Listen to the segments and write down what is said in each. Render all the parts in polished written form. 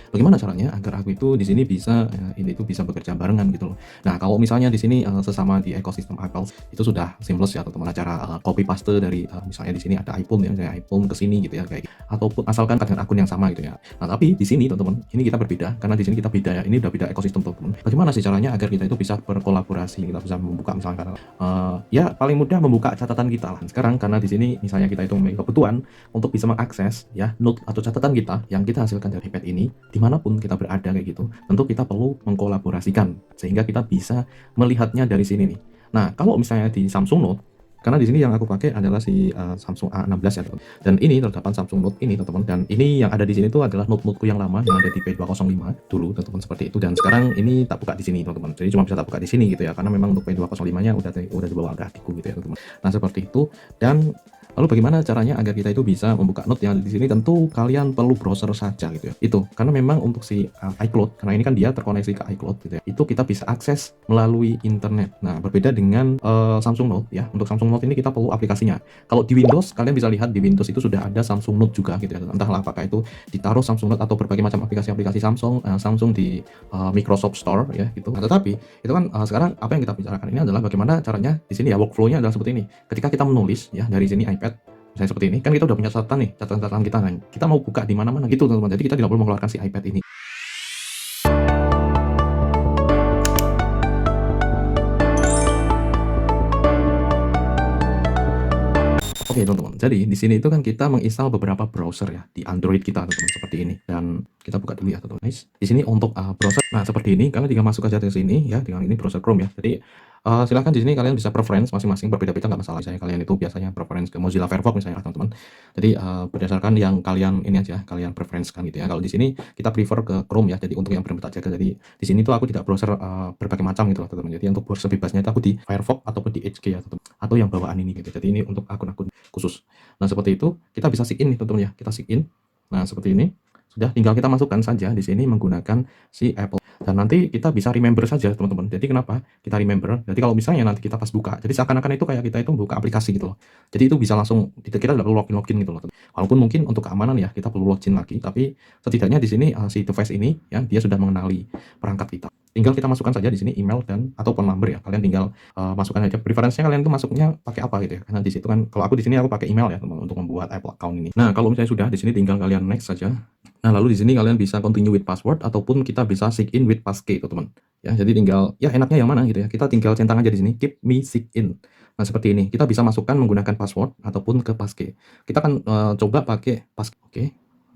bagaimana caranya agar aku itu di sini bisa ini itu bisa bekerja barengan gitu loh. Nah, kalau misalnya di sini sesama di ekosistem Apple itu sudah seamless ya teman-teman, cara copy paste dari misalnya di sini ada iPhone ya, misalnya iPhone ke sini gitu ya kayak gitu. Ataupun asalkan dengan akun yang sama gitu ya. Nah, tapi di sini teman-teman, ini kita berbeda karena di sini kita beda ya. Ini udah beda ekosistem teman-teman. Bagaimana sih caranya agar kita itu bisa berkolaborasi, kita bisa membuka misalkan ya paling mudah membuka catatan kita lah. Sekarang karena di sini misalnya kita itu memiliki kebutuhan untuk bisa mengakses ya note atau catatan kita yang kita hasilkan dari iPad ini dimanapun kita berada kayak gitu, tentu kita perlu mengkolaborasikan sehingga kita bisa melihatnya dari sini nih. Nah, kalau misalnya di Samsung Note, karena di sini yang aku pakai adalah si Samsung A16 ya teman. Dan ini terdapat Samsung Note ini teman-teman. Dan ini yang ada di sini itu adalah note-noteku yang lama yang ada di P205 dulu teman-teman, seperti itu. Dan sekarang ini tak buka di sini teman-teman. Jadi cuma bisa tak buka di sini gitu ya, karena memang untuk P205-nya udah dibawa ke adikku gitu ya teman-teman. Nah, seperti itu. Dan lalu bagaimana caranya agar kita itu bisa membuka note yang ada di sini? Tentu kalian perlu browser saja gitu ya. Itu karena memang untuk si iCloud, karena ini kan dia terkoneksi ke iCloud gitu ya. Itu kita bisa akses melalui internet. Nah, berbeda dengan Samsung Note ya. Untuk Samsung Note ini kita perlu aplikasinya. Kalau di Windows, kalian bisa lihat di Windows itu sudah ada Samsung Note juga gitu ya. Entahlah apakah itu ditaruh Samsung Note atau berbagai macam aplikasi-aplikasi Samsung di Microsoft Store ya gitu. Nah, tetapi itu kan sekarang apa yang kita bicarakan ini adalah bagaimana caranya di sini ya, workflow-nya adalah seperti ini. Ketika kita menulis ya dari sini iPad misalnya seperti ini, kan kita udah punya catatan nih, catatan kita kan. Kita mau buka di mana-mana gitu teman-teman. Jadi kita tidak perlu mengeluarkan si iPad ini. Oke teman-teman, jadi di sini itu kan kita menginstal beberapa browser ya di Android kita teman-teman, seperti ini. Dan kita buka dulu ya teman-teman. Nice. Di sini untuk browser, nah seperti ini. Kalian tinggal masuk aja ke sini ya, dengan ini browser Chrome ya. Jadi silahkan di sini kalian bisa preference masing-masing berbeda-beda, nggak masalah. Misalnya kalian itu biasanya preference ke Mozilla Firefox misalnya teman-teman. Jadi berdasarkan yang kalian ini aja, kalian preferencekan gitu ya. Kalau di sini kita prefer ke Chrome ya. Jadi untuk yang berempat aja. Jadi di sini tuh aku tidak browser berbagai macam gitu loh teman-teman. Jadi untuk browser bebasnya itu aku di Firefox ataupun di Edge ya teman-teman. Atau yang bawaan ini gitu. Jadi ini untuk akun-akun khusus. Nah, seperti itu kita bisa sign in nih teman-teman ya. Kita sign in. Nah, seperti ini. Sudah tinggal kita masukkan saja di sini menggunakan si Apple. Dan nanti kita bisa remember saja teman-teman. Jadi kenapa kita remember? Jadi kalau misalnya nanti kita pas buka, jadi seakan-akan itu kayak kita itu buka aplikasi gitu loh. Jadi itu bisa langsung kita tidak perlu login gitu loh. Walaupun mungkin untuk keamanan ya kita perlu login lagi, tapi setidaknya di sini si device ini ya dia sudah mengenali perangkat kita. Tinggal kita masukkan saja di sini email dan atau phone number ya. Kalian tinggal masukkan aja preferensinya, kalian tuh masuknya pakai apa gitu ya. Karena di situ kan kalau aku di sini aku pakai email ya teman-teman untuk membuat Apple account ini. Nah, kalau misalnya sudah di sini tinggal kalian next saja. Nah, lalu di sini kalian bisa continue with password ataupun kita bisa sign in with passkey teman-teman. Ya, jadi tinggal ya enaknya yang mana gitu ya. Kita tinggal centang aja di sini keep me sign in. Nah, seperti ini. Kita bisa masukkan menggunakan password ataupun ke passkey. Kita akan coba pakai passkey. Oke.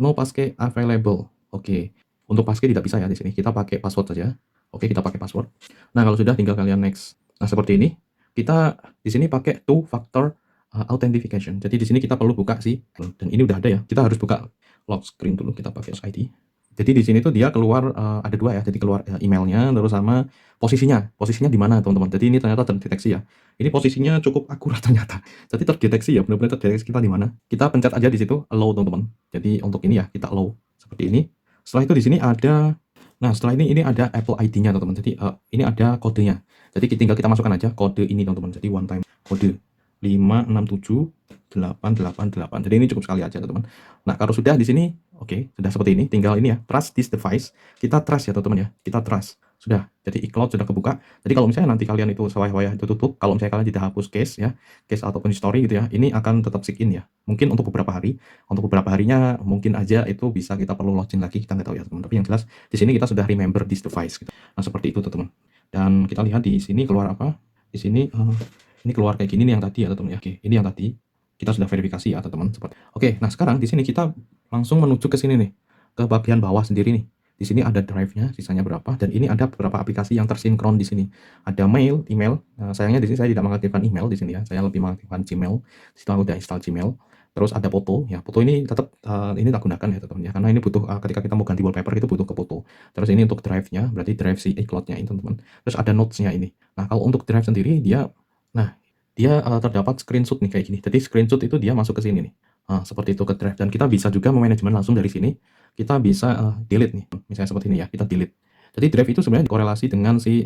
No passkey available. Oke. Untuk passkey tidak bisa ya di sini. Kita pakai password saja. Oke, kita pakai password. Nah, kalau sudah tinggal kalian next. Nah, seperti ini. Kita di sini pakai two factor authentication. Jadi di sini kita perlu buka sih, dan ini udah ada ya. Kita harus buka lock screen dulu, kita pakai ID. Jadi di sini tuh dia keluar ada dua ya. Jadi keluar emailnya terus sama posisinya. Posisinya di mana teman-teman? Jadi ini ternyata terdeteksi ya. Ini posisinya cukup akurat ternyata. Jadi terdeteksi ya, benar-benar terdeteksi kita di mana. Kita pencet aja di situ allow teman-teman. Jadi untuk ini ya kita allow seperti ini. Setelah itu di sini ada, nah setelah ini ada Apple ID-nya teman-teman. Jadi ini ada kodenya. Jadi tinggal kita masukkan aja kode ini teman-teman. Jadi one time kode 567888. Jadi ini cukup sekali aja teman-teman. Nah, kalau sudah di sini oke, sudah seperti ini, tinggal ini ya, trust this device. Kita trust ya teman-teman ya. Kita trust. Sudah. Jadi iCloud sudah kebuka. Jadi kalau misalnya nanti kalian itu sewaya-waya itu tutup, kalau misalnya kalian tidak hapus case ya, case ataupun history gitu ya, ini akan tetap sign in ya. Mungkin untuk beberapa hari. Untuk beberapa harinya mungkin aja itu bisa kita perlu login lagi, kita nggak tahu ya teman-teman. Tapi yang jelas di sini kita sudah remember this device gitu. Nah, seperti itu teman-teman. Dan kita lihat di sini keluar apa? Di sini ini keluar kayak gini nih yang tadi ya teman-teman ya. Oke, ini yang tadi kita sudah verifikasi ya teman-teman. Oke, nah sekarang di sini kita langsung menuju ke sini nih, ke bagian bawah sendiri nih. Di sini ada drive-nya, sisanya berapa, dan ini ada beberapa aplikasi yang tersinkron di sini. Ada mail, email. Nah, sayangnya di sini saya tidak mengaktifkan email di sini ya. Saya lebih mengaktifkan Gmail. Di situ aku udah install Gmail. Terus ada foto, ya foto ini tetap ini tak gunakan ya teman-teman ya, karena ini butuh ketika kita mau ganti wallpaper itu butuh ke foto. Terus ini untuk drive-nya, berarti drive si iCloud-nya ini teman-teman. Terus ada notes-nya ini. Nah, kalau untuk drive sendiri dia, nah dia terdapat screenshot nih kayak gini. Jadi screenshot itu dia masuk ke sini nih. Seperti itu ke drive, dan kita bisa juga memanajemen langsung dari sini. Kita bisa delete nih, misalnya seperti ini ya, kita delete. Jadi drive itu sebenarnya dikorelasi dengan si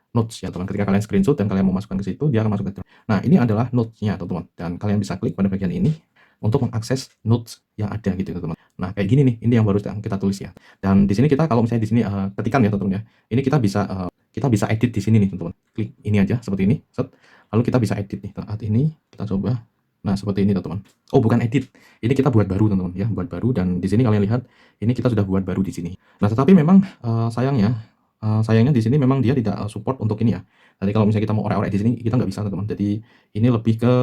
notes ya teman. Ketika kalian screenshot dan kalian mau masukkan ke situ, dia akan masuk ke drive. Nah, ini adalah notes-nya teman-teman, dan kalian bisa klik pada bagian ini. untuk mengakses notes yang ada gitu ya teman-teman. Nah kayak gini nih, ini yang baru kita tulis ya. Dan di sini kita kalau misalnya di sini ketikan ya teman-teman ya. Ini kita bisa edit di sini nih teman-teman. Klik ini aja seperti ini. Set. Lalu kita bisa edit nih. Saat ini kita coba. Nah seperti ini teman-teman. Oh bukan edit. Ini kita buat baru teman-teman ya, buat baru. Dan di sini kalian lihat, ini kita sudah buat baru di sini. Nah tetapi memang sayangnya di sini memang dia tidak support untuk ini ya. Jadi kalau misalnya kita mau orek-orek di sini kita nggak bisa teman-teman. Jadi ini lebih ke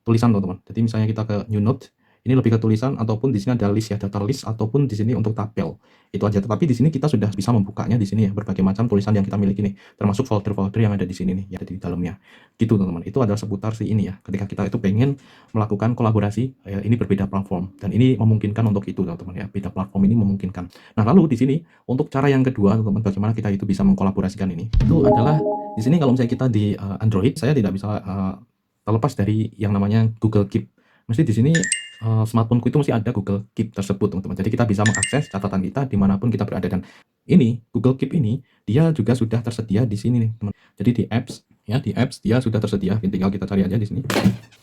tulisan teman-teman. Jadi misalnya kita ke new note, ini lebih ke tulisan ataupun di sini ada list ya, data list ataupun di sini untuk tabel. Itu aja. Tetapi di sini kita sudah bisa membukanya di sini ya, berbagai macam tulisan yang kita miliki nih, termasuk folder-folder yang ada di sini nih, yang ada di dalamnya. Gitu teman-teman. Itu adalah seputar si ini ya. Ketika kita itu pengen melakukan kolaborasi, ini berbeda platform dan ini memungkinkan untuk itu teman-teman ya. Beda platform ini memungkinkan. Nah, lalu di sini untuk cara yang kedua teman-teman, bagaimana kita itu bisa mengkolaborasikan ini? Itu adalah di sini kalau misalnya kita di Android, saya tidak bisa terlepas dari yang namanya Google Keep. Mesti di sini smartphone-ku itu mesti ada Google Keep tersebut teman-teman. Jadi kita bisa mengakses catatan kita dimanapun kita berada. Dan ini Google Keep ini dia juga sudah tersedia di sini nih teman. Jadi di apps ya, di apps dia sudah tersedia. Tinggal kita cari aja di sini.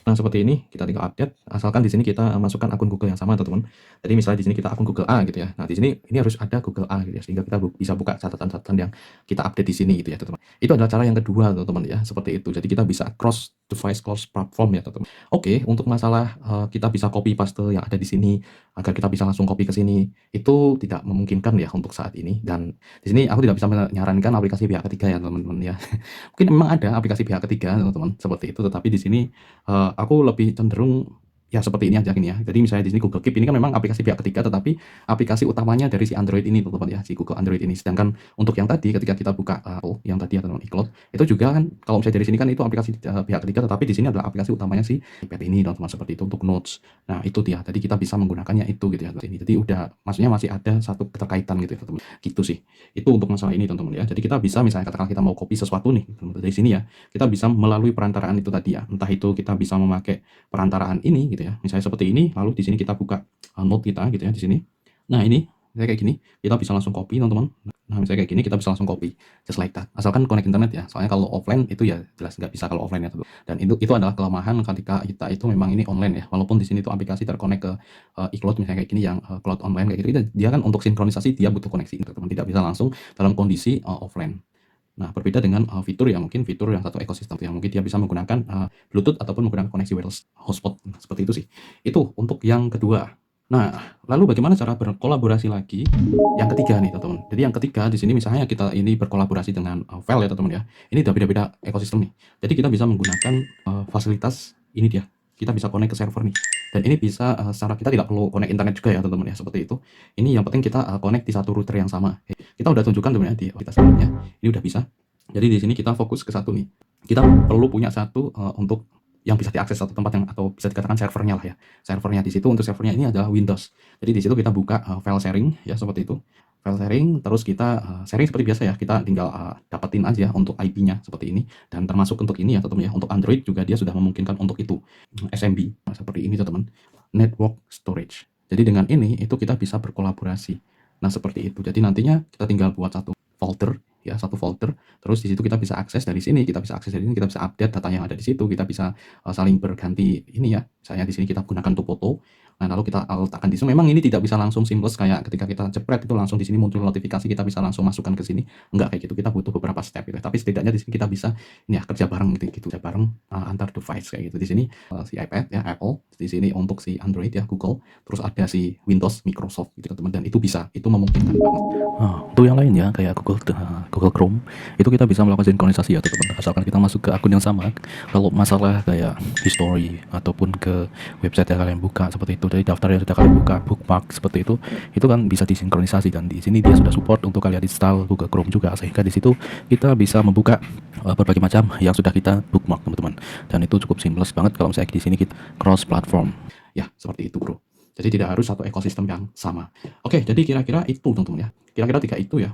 Nah seperti ini kita tinggal update. Asalkan di sini kita masukkan akun Google yang sama teman-teman. Jadi misalnya di sini kita akun Google A gitu ya. Nah di sini ini harus ada Google A gitu ya, sehingga kita bisa buka catatan-catatan yang kita update di sini gitu ya teman-teman. Itu adalah cara yang kedua teman-teman ya, seperti itu. Jadi kita bisa cross device, cross platform ya teman-teman. Oke, untuk masalah kita bisa copy paste yang ada di sini agar kita bisa langsung copy ke sini, itu tidak memungkinkan ya untuk saat ini. Dan di sini aku tidak bisa menyarankan aplikasi pihak ketiga ya teman-teman ya. Mungkin memang ada aplikasi pihak ketiga teman-teman seperti itu, tetapi di sini aku lebih cenderung ya seperti ini aja gini ya. Jadi misalnya di sini Google Keep ini kan memang aplikasi pihak ketiga, tetapi aplikasi utamanya dari si Android ini teman-teman ya, si Google Android ini. Sedangkan untuk yang tadi ketika kita buka yang tadi ya teman-teman, iCloud, itu juga kan kalau misalnya dari sini kan itu aplikasi pihak ketiga, tetapi di sini adalah aplikasi utamanya si iPad ini teman-teman, seperti itu untuk notes. Nah itu dia. Jadi kita bisa menggunakannya itu gitu ya ini. Jadi udah maksudnya masih ada satu keterkaitan gitu ya teman-teman. Gitu sih. Itu untuk masalah ini teman-teman ya. Jadi kita bisa misalnya katakan kita mau copy sesuatu nih teman-teman dari sini ya, kita bisa melalui perantaraan itu tadi ya. Entah itu kita bisa memakai perantaraan ini gitu ya. Misalnya seperti ini, lalu di sini kita buka note kita gitu ya di sini. Nah, ini kayak gini, kita bisa langsung copy teman-teman. Nah, misalnya kayak gini kita bisa langsung copy just like that. Asalkan connect internet ya. Soalnya kalau offline itu ya jelas nggak bisa kalau offline ya. Dan itu adalah kelemahan ketika kita itu memang ini online ya. Walaupun di sini tuh aplikasi terkonek ke iCloud misalnya kayak gini yang cloud online kayak gitu, dia kan untuk sinkronisasi dia butuh koneksi teman-teman, tidak bisa langsung dalam kondisi offline. Nah, berbeda dengan fitur yang mungkin fitur yang satu ekosistem yang mungkin dia bisa menggunakan Bluetooth ataupun menggunakan koneksi wireless hotspot. Nah, seperti itu sih. Itu untuk yang kedua. Nah, lalu bagaimana cara berkolaborasi lagi yang ketiga nih, teman-teman. Jadi yang ketiga di sini misalnya kita ini berkolaborasi dengan file ya, teman-teman ya. Ini udah beda-beda ekosistem nih. Jadi kita bisa menggunakan fasilitas ini dia. Kita bisa connect ke server nih. Dan ini bisa secara kita tidak perlu connect internet juga ya teman-teman ya, seperti itu. Ini yang penting kita connect di satu router yang sama. Kita udah tunjukkan teman-teman ya di kita sebelumnya. Ini udah bisa. Jadi di sini kita fokus ke satu nih. Kita perlu punya satu untuk yang bisa diakses satu tempat yang atau bisa dikatakan servernya lah ya. Servernya di situ, untuk servernya ini adalah Windows. Jadi di situ kita buka file sharing ya seperti itu. File sharing, terus kita sharing seperti biasa ya, kita tinggal dapetin aja untuk IP-nya seperti ini. Dan termasuk untuk ini ya teman-teman ya, untuk Android juga dia sudah memungkinkan untuk itu SMB seperti ini teman-teman, network storage. Jadi dengan ini itu kita bisa berkolaborasi. Nah seperti itu. Jadi nantinya kita tinggal buat satu folder ya, satu folder, terus di situ kita bisa akses dari sini, kita bisa akses dari sini, kita bisa update data yang ada di situ, kita bisa saling berganti ini ya. Misalnya di sini kita gunakan untuk foto. Nah, lalu kita letakkan di sini. Memang ini tidak bisa langsung seamless kayak ketika kita jepret itu langsung di sini muncul notifikasi, kita bisa langsung masukkan ke sini. Enggak kayak gitu. Kita butuh beberapa step gitu. Tapi setidaknya di sini kita bisa ini ya, kerja bareng gitu, kerja bareng antar device kayak gitu. Di sini si iPad ya, Apple, di sini untuk si Android ya, Google, terus ada si Windows, Microsoft gitu teman-teman. Dan itu bisa, itu memungkinkan banget. Untuk yang lain ya kayak Google Chrome itu kita bisa melakukan sinkronisasi ya teman-teman, asalkan kita masuk ke akun yang sama. Kalau masalah kayak history ataupun ke website yang kalian buka seperti itu, dari daftar yang sudah kalian buka, bookmark seperti itu kan bisa disinkronisasi. Dan di sini dia sudah support untuk kalian install Google Chrome juga, sehingga di situ kita bisa membuka berbagai macam yang sudah kita bookmark teman-teman. Dan itu cukup seamless banget kalau misalnya di sini kita cross platform. Ya seperti itu bro. Jadi tidak harus satu ekosistem yang sama. Oke, jadi kira-kira itu teman-teman ya. kira-kira 3 itu ya.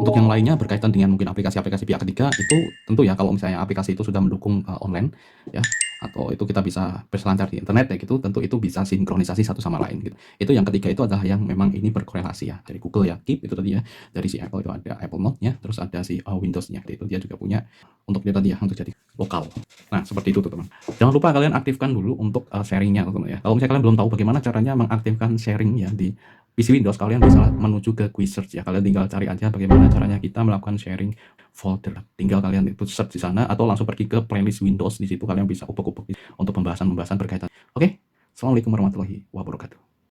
Untuk yang lainnya berkaitan dengan mungkin aplikasi-aplikasi pihak ketiga itu tentu ya kalau misalnya aplikasi itu sudah mendukung online ya, atau itu kita bisa berselancar di internet ya gitu, tentu itu bisa sinkronisasi satu sama lain gitu. Itu yang ketiga itu adalah yang memang ini berkorelasi ya. Dari Google ya Keep itu tadi ya, dari si Apple itu ada Apple Note-nya, terus ada si Windows-nya itu dia juga punya untuk dia tadi ya, untuk jadi lokal. Nah, seperti itu tuh teman. Jangan lupa kalian aktifkan dulu untuk sharing-nya teman ya. Kalau misalnya kalian belum tahu bagaimana caranya mengaktifkan sharing ya di PC Windows, kalian bisa menuju ke quick search ya. Kalian tinggal cari aja bagaimana caranya kita melakukan sharing folder. Tinggal kalian itu search di sana atau langsung pergi ke playlist Windows, di situ kalian bisa upek-upek untuk pembahasan-pembahasan berkaitan. Oke, Assalamualaikum warahmatullahi wabarakatuh.